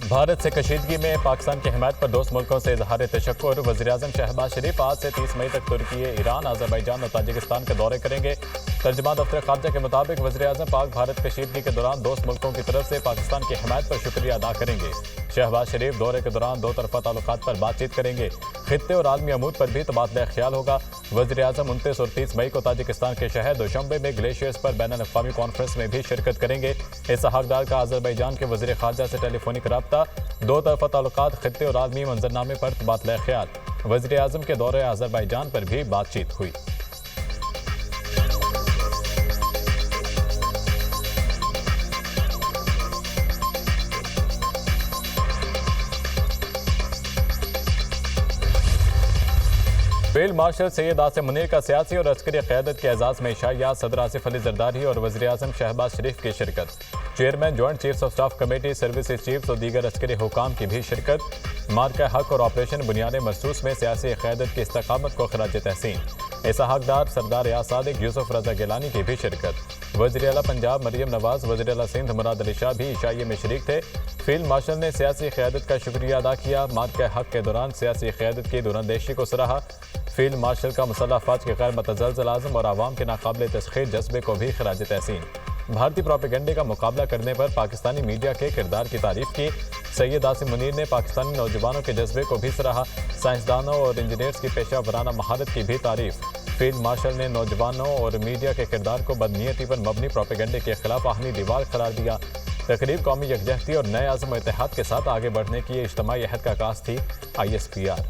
भारत से कशीदगी में पाकिस्तान की हिमायत पर दोस्त मुल्कों से इजहार तशक्कुर। वज़ीर-ए-आज़म शहबाज शरीफ आज से 30 मई तक तुर्की, ईरान, अज़रबैजान और ताजिकिस्तान के दौरे करेंगे। तर्जुमा दफ्तर खारजा के मुताबिक वज़ीर-ए-आज़म पाक भारत कशीदगी के दौरान दोस्त मुल्कों की तरफ से पाकिस्तान की हिमायत पर शुक्रिया अदा करेंगे। शहबाज शरीफ दौरे के दौरान दो तरफा ताल्लुकात पर बातचीत करेंगे। खित्ते और आलमी अमूर पर भी तबादला ख्याल होगा। वज़ीर-ए-आज़म 29 और 30 मई को ताजिकिस्तान के शहर दुशंबे में ग्लेशियर्स पर बैनुल-अक़वामी कॉन्फ्रेंस में भी शिरकत करेंगे। इसहाक डार का अज़रबैजान के वज़ीर खारजा से टेलीफोनिक रब्ता, दो तरफा ताल्लुकात, खित्ते और आलमी मंजरनामे पर तबादला ख्याल। वज़ीर-ए-आज़म के दौरे अज़रबैजान पर भी बातचीत हुई। फील्ड मार्शल सैयद आसिम मुनीर का सियासी और अस्करी क़यादत के एजाज़ में इशाया। सदर आसिफ अली ज़रदारी और वज़ीर-ए-आज़म शहबाज शरीफ की शिरकत। Chairman joint chiefs of staff committee, services chiefs और दीगर अस्करी हुकाम की भी शिरकत। मार्का हक और ऑपरेशन बुनियाद मरसूस में सियासी क़यादत की इस्तकामत को खराज तहसीन। इसहाक डार, सरदार या सादिक, यूसुफ रजा गिलानी की भी शिरकत। वज़ीर आला पंजाब मरियम नवाज, वज़ीर आला सिंध मुराद अली शाह भी इशाइये में शरीक थे। फील्ड मार्शल ने सियासी क़यादत का शुक्रिया अदा किया। मार्का हक के दौरान सियासी क़यादत की दूरंदेशी को सराहा। फील्ड मार्शल का मुसल्लह अफ़वाज के गैर मुतज़लज़ल आज़म और आवाम के नाकाबिल तस्ख़ीर जज्बे को भी खराज तहसीन। भारतीय प्रोपेगेंडे का मुकाबला करने पर पाकिस्तानी मीडिया के किरदार की तारीफ की। सैयद आसिम मुनीर ने पाकिस्तानी नौजवानों के जज्बे को भी सराहा। साइंसदानों और इंजीनियर्स की पेशा वराना महारत की भी तारीफ। फील्ड मार्शल ने नौजवानों और मीडिया के किरदार को बदनीयती पर मबनी प्रोपेगेंडे के खिलाफ आहमी दीवार करार दिया। तकरीब कौमी यकजहती और नए आज़म और इत्तेहाद के साथ आगे बढ़ने की इज्तिमाई अहद का आगाज़ थी। ISPR।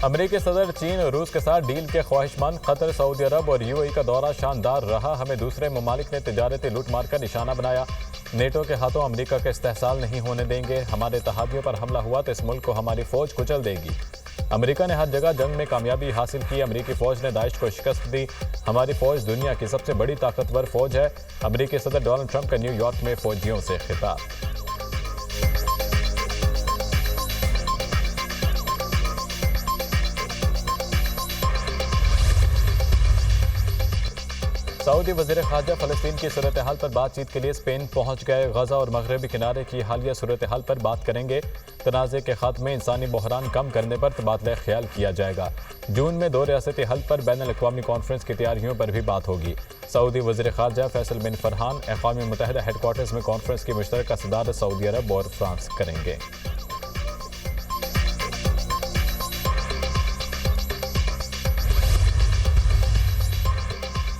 अमेरिकी सदर चीन और रूस के साथ डील के ख्वाहिशमंद। कतर, सऊदी अरब और UAE का दौरा शानदार रहा। हमें दूसरे ममालिक ने तिजारती लूट मार का निशाना बनाया। नेटो के हाथों अमेरिका का इस्तेहसाल नहीं होने देंगे। हमारे इत्तेहादियों पर हमला हुआ तो इस मुल्क को हमारी फौज कुचल देगी। अमेरिका ने हर जगह जंग में कामयाबी हासिल की। अमेरिकी फौज ने दाइश को शिकस्त दी। हमारी फौज दुनिया की सबसे बड़ी ताकतवर फौज है। अमेरिकी सदर डोनाल्ड ट्रंप का न्यूयॉर्क में फौजियों से खिताब। सऊदी वज़ीर ख़ारजा फ़लस्तीन की सूरत हाल पर बातचीत के लिए स्पेन पहुंच गए। गजा और मगरबी किनारे की हालिया सूरत हाल पर बात करेंगे। तनाज़े के खात्मे, इंसानी बहरान कम करने पर तबादला ख्याल किया जाएगा। जून में दो रियासती हल पर बैनुल-अक़वामी कॉन्फ्रेंस की तैयारियों पर भी बात होगी। सऊदी वज़ीर ख़ारजा फैसल बिन फरहान अक़वाम मुत्तहिदा हेडक्वार्टर्स में कॉन्फ्रेंस की मुश्तरका सदारत सऊदी अरब और फ्रांस करेंगे।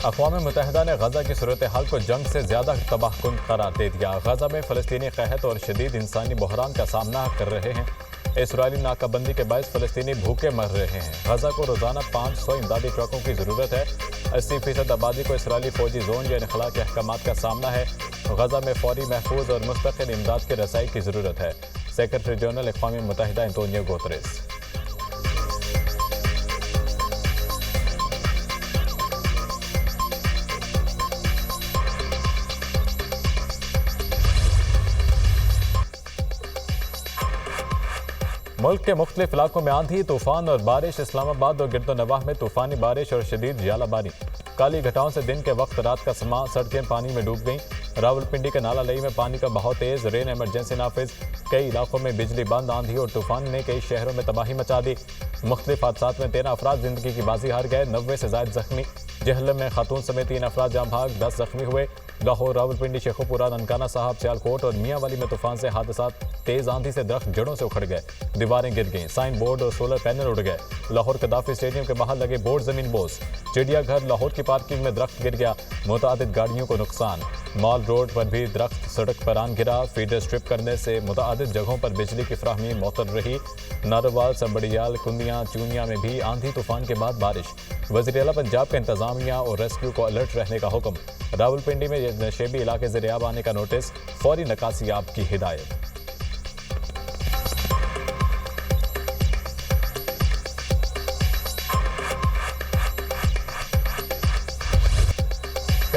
अक़वाम मुत्तहिदा ने गजा की सूरत हाल को जंग से ज्यादा तबाहकुन करार दे दिया। गजा में फ़लस्तीनी क़हत और शदीद इंसानी बहरान का सामना कर रहे हैं। इसराइली नाकाबंदी के बायस फ़लस्तीनी भूखे मर रहे हैं। गजा को रोज़ाना 500 इमदादी ट्रकों की ज़रूरत है। 80% आबादी को इसराइली फ़ौजी जोन या इनखला के अहकामात का सामना है। गजा में फौरी, महफूज और मुस्तक़िल इमदाद के रसाई की ज़रूरत है। सेक्रेटरी जनरल अक़वाम मुत्तहिदा एंटोनियो गुतेरेस। मुल्क के मुख्तलिफ इलाकों में आंधी, तूफान और बारिश। इस्लामाबाद और गिरदोनवाह में तूफानी बारिश और शदीद जालाबारी। काली घटाओं से दिन के वक्त रात का समा। सड़कें पानी में डूब गईं। रावलपिंडी के नाला लई में पानी का बहाव तेज। रेन इमरजेंसी नाफिज। कई इलाकों में बिजली बंद। आंधी और तूफान ने कई शहरों में तबाही मचा दी। मुख्तलिफ हादसात में 13 अफराद जिंदगी की बाजी हार गए। 90 से ज्यादा जख्मी। जहलम में खातून समेत 3 अफराद जाम भाग, 10 जख्मी हुए। लाहौर, रावलपिंडी, शेखुपुरा, ननकाना साहब, सियालकोट और मियांवाली में तूफान से हादसात। तेज आंधी से दरख्त जड़ों से उखड़ गए। दीवारें गिर गईं। साइन बोर्ड और सोलर पैनल उड़ गए। लाहौर कदाफी स्टेडियम के बाहर लगे बोर्ड जमीन बोझ। चिड़ियाघर लाहौर की पार्किंग में दरख्त गिर गया। मुतअद्दिद गाड़ियों को नुकसान। मॉल रोड पर भी दरख्त सड़क पर आन गिरा। फीडर स्ट्रिप करने से मुतअद्दिद जगहों पर बिजली की फ्राहमी मअतल रही। नारोवाल, संबड़ियाल, कुंदियाँ, चूनिया में भी आंधी तूफान के बाद बारिश। वज़ीर आला पंजाब का इंतजामिया और रेस्क्यू को अलर्ट रहने का हुक्म। रावलपिंडी में नशेबी इलाके ज़ेर-ए-आब आने का नोटिस। फौरी नकासियाब की हिदायत।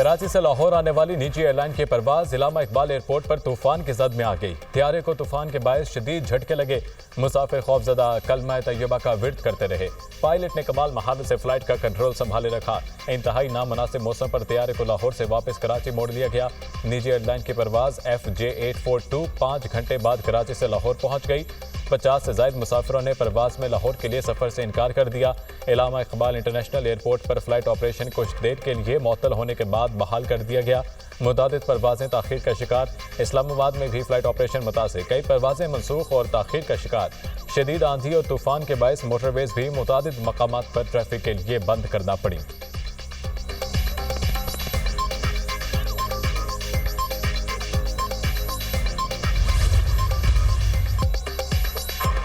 कराची से लाहौर आने वाली निजी एयरलाइन की परवाज इलामा इकबाल एयरपोर्ट पर तूफान की जद में आ गई। त्यारे को तूफान के बायस शदीद झटके लगे। मुसाफिर खौफजदा कलमा तैयबा का विर्द करते रहे। पायलट ने कमाल महारत से फ्लाइट का कंट्रोल संभाले रखा। इंतहाई नामुनासिब मौसम पर त्यारे को लाहौर से वापस कराची मोड़ लिया गया। निजी एयरलाइन की परवाज FJ842 5 घंटे बाद कराची से लाहौर पहुंच गई। 50 से ज्यादा मुसाफिरों ने परवाज में लाहौर के लिए सफर से इनकार कर दिया। इलामा इकबाल इंटरनेशनल एयरपोर्ट पर फ्लाइट ऑपरेशन कुछ देर के लिए मुअत्तल होने के बाद बहाल कर दिया गया। मुतादिद परवाजें ताखीर का शिकार। इस्लामाबाद में भी फ्लाइट ऑपरेशन मुतासिर, कई परवाजें मनसूख और ताखीर का शिकार। शदीद आंधी और तूफान के बायस मोटरवेज भी मुतादिद मकामात पर ट्रैफिक के लिए बंद करना पड़ी।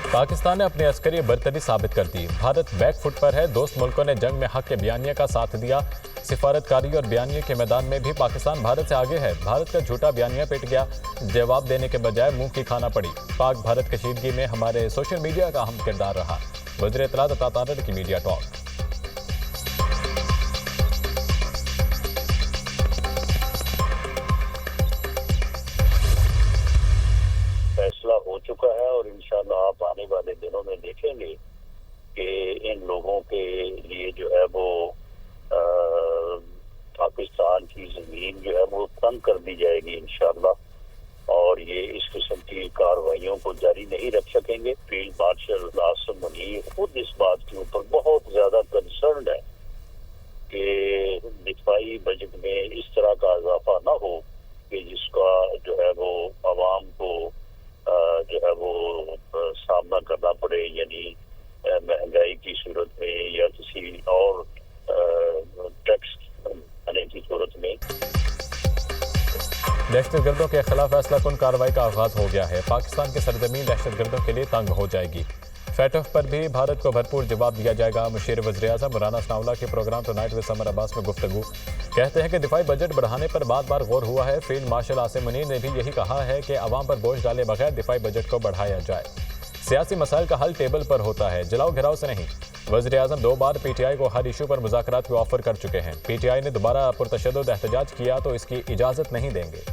पाकिस्तान ने अपनी अस्करी बरतरी साबित कर दी। भारत बैक फुट पर है। दोस्त मुल्कों ने जंग में हक के बयानिया का साथ दिया। सिफारतकारी और बयानिया के मैदान में भी पाकिस्तान भारत से आगे है। भारत का झूठा बयानिया पिट गया। जवाब देने के बजाय मुंह की खाना पड़ी। पाक भारत कशीदगी में हमारे सोशल मीडिया का अहम किरदार रहा। वज़ीर इत्तलात अता तारड़ की मीडिया टॉक। फैसला हो चुका है और इंशाल्लाह आप आने वाले दिनों में देखेंगे कि इन लोगों के लिए जो है वो पाकिस्तान की जमीन जो है वो तंग कर दी जाएगी इंशाल्लाह। और ये इस किस्म की कार्रवाइयों को जारी नहीं रख सकेंगे। फील्ड मार्शल आसिम मुनीर खुद इस बात के ऊपर बहुत ज्यादा कंसर्न है कि दिफाई बजट में इस तरह का इजाफा ना हो कि जिसका जो है वो आवाम को जो है वो सामना करना पड़े, यानी महंगाई की सूरत में या किसी और टैक्स आने की सूरत में। दहशतगर्दों के खिलाफ फैसला कुन कार्रवाई का आगाज हो गया है। पाकिस्तान की सरजमीन दहशतगर्दों के लिए तंग हो जाएगी। फैटफ पर भी भारत को भरपूर जवाब दिया जाएगा। मुशीर वज़ीर-ए-आज़म राना सनाउल्लाह के program tonight with Samar Abbas में गुफ्तगू। कहते हैं कि दिफाई बजट बढ़ाने पर बार बार गौर हुआ है। फील्ड मार्शल आसिम मुनीर ने भी यही कहा है कि अवाम पर बोझ डाले बगैर दिफाई बजट को बढ़ाया जाए। सियासी मसाइल का हल टेबल पर होता है, जलाओ घिराव से नहीं। वज़ीर-ए-आज़म 2 बार PTI को हर इशू पर मुज़ाकरात की ऑफर कर चुके हैं। PTI ने दोबारा पुरतशद्दुद एहतजाज किया तो इसकी इजाज़त नहीं देंगे।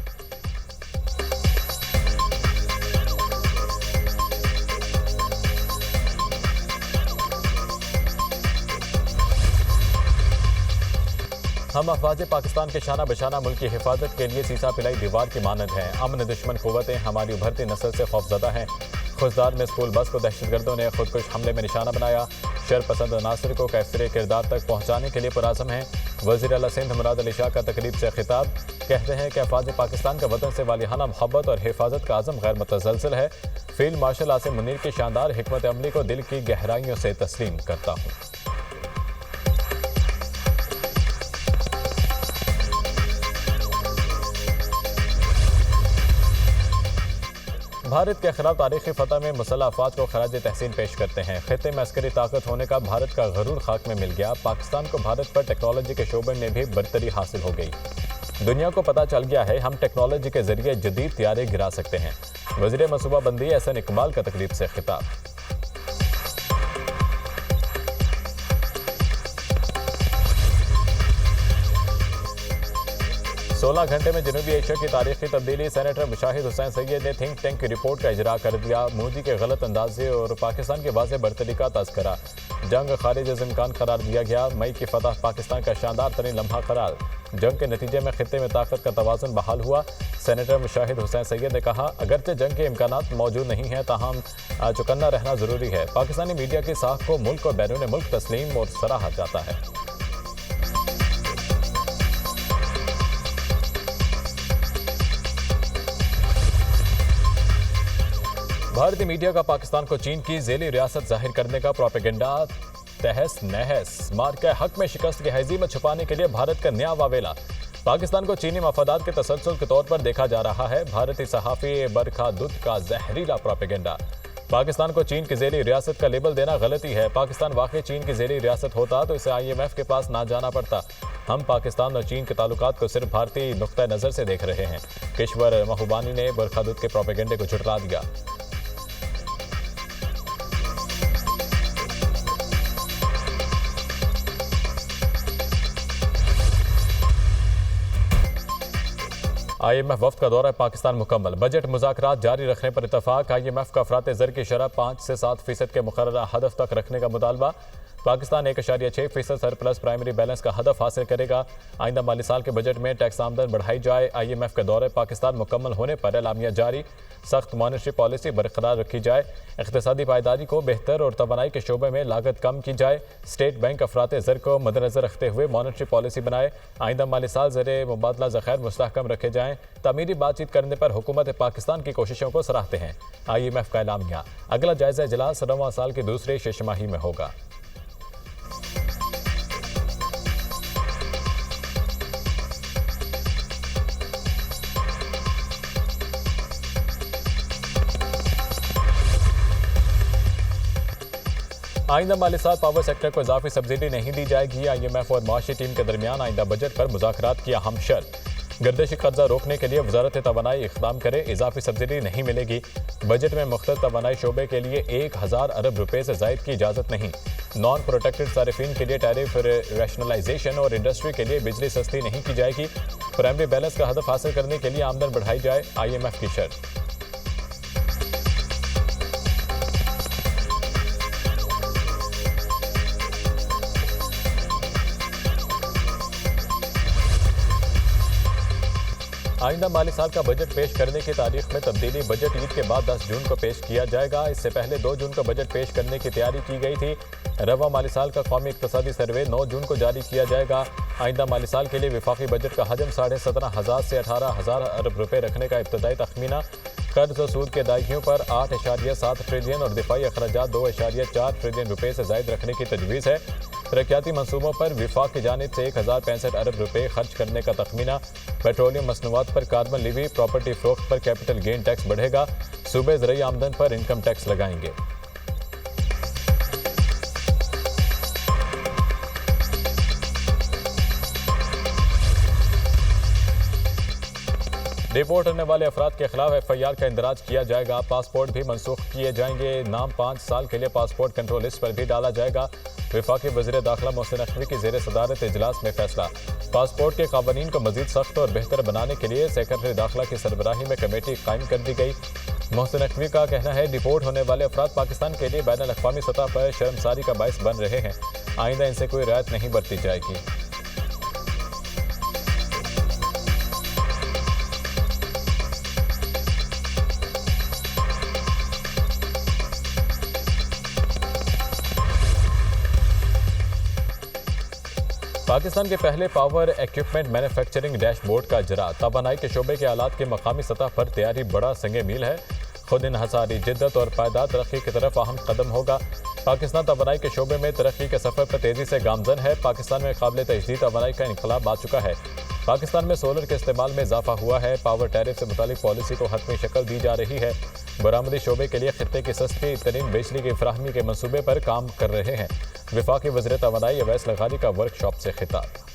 हम अफवाज पाकिस्तान के शाना बशाना मुल्क की हिफाजत के लिए सीसा पिलाई दीवार की मानद हैं। अमन दुश्मन कुव्वतें हमारी उभरती नस्ल से खौफजदा हैं। खुशदार में स्कूल बस को दहशतगर्दों ने खुदकुश हमले में निशाना बनाया। शरपसंद अनासर को कैफिर किरदार तक पहुँचाने के लिए पुराज़म हैं। वज़ीर आला सिंध मुराद अली शाह का तकरीब से खिताब। कहते हैं कि अफवाज पाकिस्तान का वतन से वालिहाना मोहब्बत और हिफाजत का आज़म गैर मुतज़लज़ल है। फील्ड मार्शल आसिम मुनीर की शानदार हिकमत अमली को दिल की गहराइयों से तस्लीम करता हूँ। भारत के खिलाफ तारीखी फतह में मुसल्लह अफवाज को खराज तहसीन पेश करते हैं। खित्ते में अस्करी ताकत होने का भारत का गरूर खाक में मिल गया। पाकिस्तान को भारत पर टेक्नोलॉजी के शोबे में भी बरतरी हासिल हो गई। दुनिया को पता चल गया है हम टेक्नोलॉजी के जरिए जदीद त्यारे गिरा सकते हैं। वज़ीर मनसूबाबंदी एहसन इकबाल का तकरीब से खिताब। 16 घंटे में जनूबी एशिया की तारीखी तब्दीली। सेनेटर मुशाहिद हुसैन सैयद ने थिंक टैंक की रिपोर्ट का इजरा कर दिया। मोदी के गलत अंदाजे और पाकिस्तान के वाज़ेह बरतरी का तज़किरा। जंग खारिज इम्कान करार दिया गया। मई की फतह पाकिस्तान का शानदार तरीन लम्हा करार। जंग के नतीजे में खित्ते में ताकत का तवाज़ुन बहाल हुआ। सेनेटर मुशाहिद हुसैन सैयद ने कहा अगरचे जंग के इम्कानात मौजूद नहीं हैं ताहम चौकन्ना रहना ज़रूरी है। पाकिस्तानी मीडिया की साख को मुल्क और बैरून मुल्क तस्लीम और सराहा जाता है। भारतीय मीडिया का पाकिस्तान को चीन की ज़ेली रियासत जाहिर करने का प्रोपेगेंडा तहस नहस। मार के हक में शिकस्त की हज़ीमत छुपाने के लिए भारत का नया वावेला। पाकिस्तान को चीनी मफादात के तसलसल के तौर पर देखा जा रहा है। भारतीय सहाफ़ी बरखा दुत का जहरीला प्रोपेगेंडा। पाकिस्तान को चीन की ज़ेली रियासत का लेबल देना गलती है। पाकिस्तान वाकई चीन की ज़ेली रियासत होता तो इसे IMF के पास ना जाना पड़ता। हम पाकिस्तान और चीन के ताल्लुकात को सिर्फ भारतीय नुक्ता नज़र से देख रहे हैं। किश्वर महबूबानी ने बरखा दुत के प्रोपेगेंडे को झुठला दिया। IMF वफ्द का दौरा पाकिस्तान मुकम्मल। बजट मुज़ाकरात जारी रखने पर इतफाक। IMF का अफरात ज़र की शरह 5 से 7% के मुकर्ररा हदफ तक रखने का मुतालबा। पाकिस्तान 1.6% सरप्लस प्राइमरी बैलेंस का हदफ हासिल करेगा। आइंदा माली साल के बजट में टैक्स आमदन बढ़ाई जाए। IMF के दौरे पाकिस्तान मुकम्मल होने पर एलामिया जारी। सख्त मॉनेटरी पॉलिसी बरकरार रखी जाए। इक़्तिसादी पायदारी को बेहतर और तवानाई के शोबे में लागत कम की जाए। स्टेट बैंक अफरात ज़र को मद्देनज़र रखते हुए मॉनेटरी पॉलिसी बनाए। आइंदा माली साल ज़र मुबादला ज़ख़ायर मुस्तहकम रखे जाएँ। तमीरी बातचीत करने पर हुकूमत पाकिस्तान की कोशिशों को सराहते हैं। IMF का एलामिया। अगला जायज़ा इजलास रवां साल की दूसरी शेषमाही में होगा। आइंदा माली साल पावर सेक्टर को इजाफी सब्सिडी नहीं दी जाएगी। IMF और माशी टीम के दरमियान आइंदा बजट पर मुज़ाकरात की अहम शर्त। गर्दिशी कर्जा रोकने के लिए वजारत तवानाई इक़दाम करे। इजाफी सब्सिडी नहीं मिलेगी। बजट में मुख्तलिफ तवानाई शोबे के लिए 1000 अरब रुपए से जायद की इजाज़त नहीं। नॉन प्रोटेक्टेड सारिफिन के लिए टैरिफ रैशनलाइजेशन और इंडस्ट्री के लिए बिजली सस्ती नहीं की जाएगी। प्राइमरी बैलेंस का हदफ हासिल करने के लिए आमदन बढ़ाई जाए। IMF की शर्त। आइंदा माली साल का बजट पेश करने की तारीख में तब्दीली। बजट ईद के बाद 10 जून को पेश किया जाएगा। इससे पहले 2 जून को बजट पेश करने की तैयारी की गई थी। रवा माली साल का कौमी इक़्तिसादी सर्वे 9 जून को जारी किया जाएगा। आइंदा माली साल के लिए वफाकी बजट का हजम 17,500 से 18,000 अरब रुपए रखने का इब्तदाई तखमीना। कर्ज और सूद की अदायगियों पर 8.7 ट्रिलियन और दिफाई अखराजात 2.4 ट्रिलियन रुपए से जायद रखने की तजवीज़ है। तरक्याती मनसूबों पर विफाक की जानिब से 1065 अरब रुपए खर्च करने का तखमीना। पेट्रोलियम मसनूआत पर कार्बन लिवी, प्रॉपर्टी फ़रोख्त पर कैपिटल गेन टैक्स बढ़ेगा। सूबे ज़रूरी आमदन पर इनकम टैक्स लगाएंगे। रिपोर्ट करने वाले अफराद के खिलाफ FIR का इंदराज किया जाएगा। पासपोर्ट भी मनसूख किए जाएंगे। नाम 5 साल के लिए पासपोर्ट कंट्रोल लिस्ट पर भी डाला जाएगा। वफाकी वज़ीर दाखिला मोहसिन नकवी की ज़ेर सदारत इजलास में फैसला। पासपोर्ट के कानून को मज़ीद सख्त और बेहतर बनाने के लिए सेक्रेटरी दाखिला की सरबराही में कमेटी कायम कर दी गई। मोहसिन नकवी का कहना है डिपोर्ट होने वाले अफराद पाकिस्तान के लिए बैनुल अक़वामी सतह पर शर्मसारी का बायस बन रहे हैं। आइंदा इनसे कोई रियायत नहीं बरती जाएगी। पाकिस्तान के पहले पावर इक्विपमेंट मैन्युफैक्चरिंग डैशबोर्ड का इजरा। तवानाई के शोबे के आलात की मकामी सतह पर तैयारी बड़ा संगे मील है। खुद इन्हसारी जिद्दत और पायदार तरक्की की तरफ अहम कदम होगा। पाकिस्तान तवानाई के शोबे में तरक्की के सफर पर तेजी से गामजन है। पाकिस्तान में काबिल तजदीद तवानाई का इनकलाब आ चुका है। पाकिस्तान में सोलर के इस्तेमाल में इजाफा हुआ है। पावर टैरिफ से मुतालिक पॉलिसी को हतमी शक्ल दी जा रही है। बरामदी शोबे के लिए खित्ते की सस्ती तरीन बिजली की फराहमी के मनसूबे पर काम कर रहे हैं। वफाकी वज़ीर तवानाई अवैस लगारी का वर्कशॉप से खिताब।